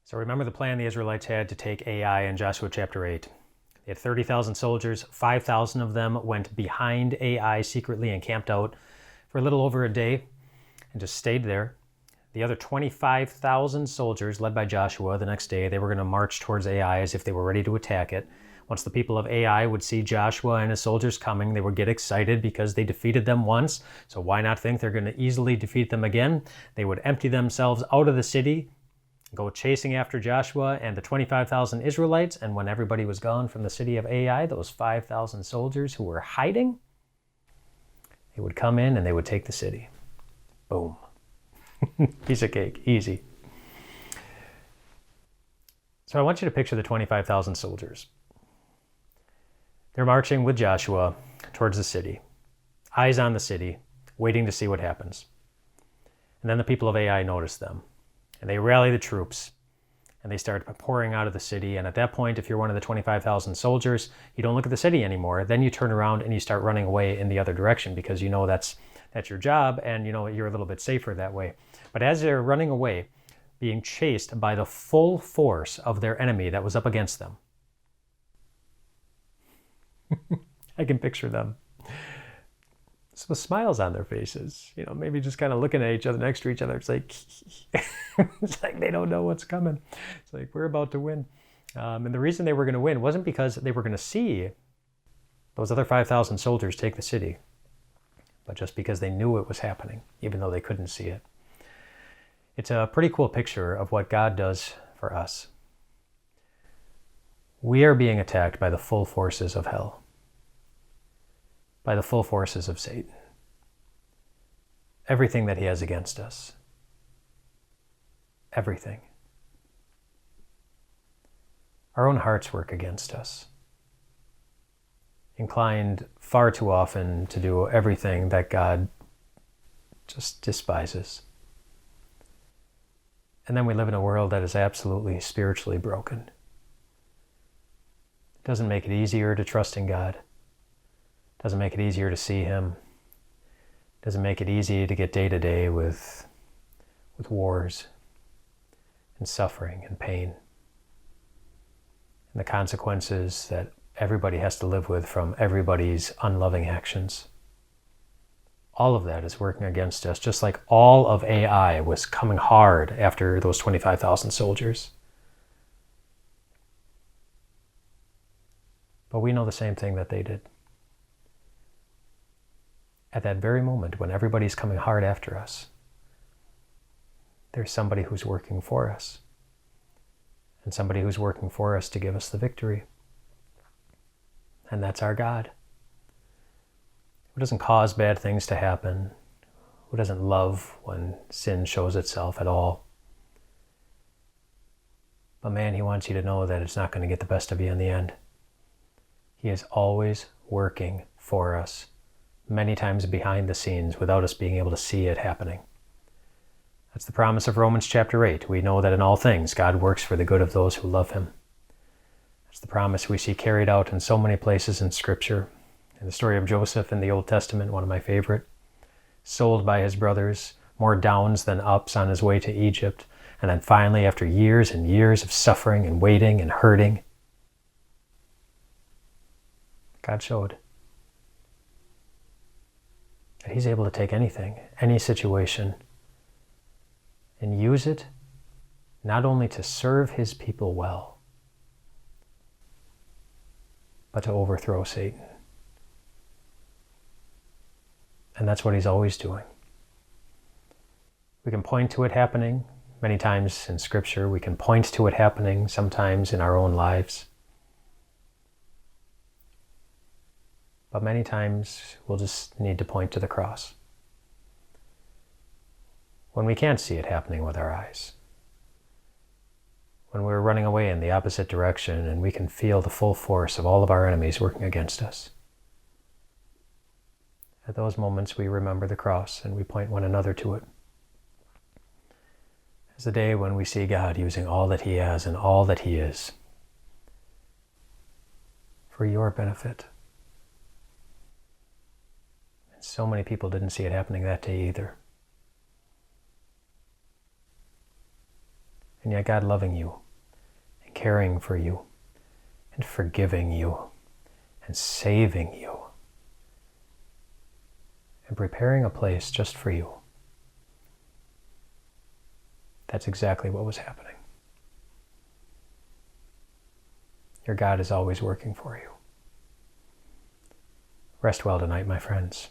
So remember the plan the Israelites had to take Ai in Joshua chapter 8. They had 30,000 soldiers. 5,000 of them went behind Ai secretly and camped out for a little over a day and just stayed there. The other 25,000 soldiers, led by Joshua, the next day, they were going to march towards Ai as if they were ready to attack it. Once the people of Ai would see Joshua and his soldiers coming, they would get excited because they defeated them once. So why not think they're going to easily defeat them again? They would empty themselves out of the city, go chasing after Joshua and the 25,000 Israelites, and when everybody was gone from the city of Ai, those 5,000 soldiers who were hiding, they would come in and they would take the city. Boom. Piece of cake. Easy. So I want you to picture the 25,000 soldiers. They're marching with Joshua towards the city, eyes on the city, waiting to see what happens. And then the people of Ai notice them. And they rally the troops, and they start pouring out of the city. And at that point, if you're one of the 25,000 soldiers, you don't look at the city anymore. Then you turn around and you start running away in the other direction because you know that's your job, and you know you're a little bit safer that way. But as they're running away, being chased by the full force of their enemy that was up against them, I can picture them. Some smiles on their faces, maybe just kind of looking at each other, next to each other. It's like, it's like they don't know what's coming. It's like, we're about to win. And the reason they were going to win wasn't because they were going to see those other 5,000 soldiers take the city, but just because they knew it was happening, even though they couldn't see it. It's a pretty cool picture of what God does for us. We are being attacked by the full forces of hell, by the full forces of Satan. Everything that he has against us. Everything. Our own hearts work against us, inclined far too often to do everything that God just despises. And then we live in a world that is absolutely spiritually broken. It doesn't make it easier to trust in God. It doesn't make it easier to see him. It doesn't make it easy to get day to day with wars and suffering and pain and the consequences that everybody has to live with from everybody's unloving actions. All of that is working against us, just like all of Ai was coming hard after those 25,000 soldiers. But we know the same thing that they did. At that very moment when everybody's coming hard after us, there's somebody who's working for us, and somebody who's working for us to give us the victory. And that's our God, who doesn't cause bad things to happen, who doesn't love when sin shows itself at all. But man, he wants you to know that it's not going to get the best of you in the end. He is always working for us, many times behind the scenes without us being able to see it happening. That's the promise of Romans chapter 8. We know that in all things God works for the good of those who love him. That's the promise we see carried out in so many places in Scripture. In the story of Joseph in the Old Testament, one of my favorite, sold by his brothers, more downs than ups on his way to Egypt, and then finally, after years and years of suffering and waiting and hurting, God showed that he's able to take anything, any situation, and use it not only to serve his people well, but to overthrow Satan. And that's what he's always doing. We can point to it happening many times in Scripture. We can point to it happening sometimes in our own lives. But many times we'll just need to point to the cross. When we can't see it happening with our eyes. When we're running away in the opposite direction and we can feel the full force of all of our enemies working against us. At those moments we remember the cross and we point one another to it. It's the day when we see God using all that he has and all that he is for your benefit. And so many people didn't see it happening that day either. and yet God loving you and caring for you and forgiving you and saving you and preparing a place just for you. That's exactly what was happening. Your God is always working for you. Rest well tonight, my friends.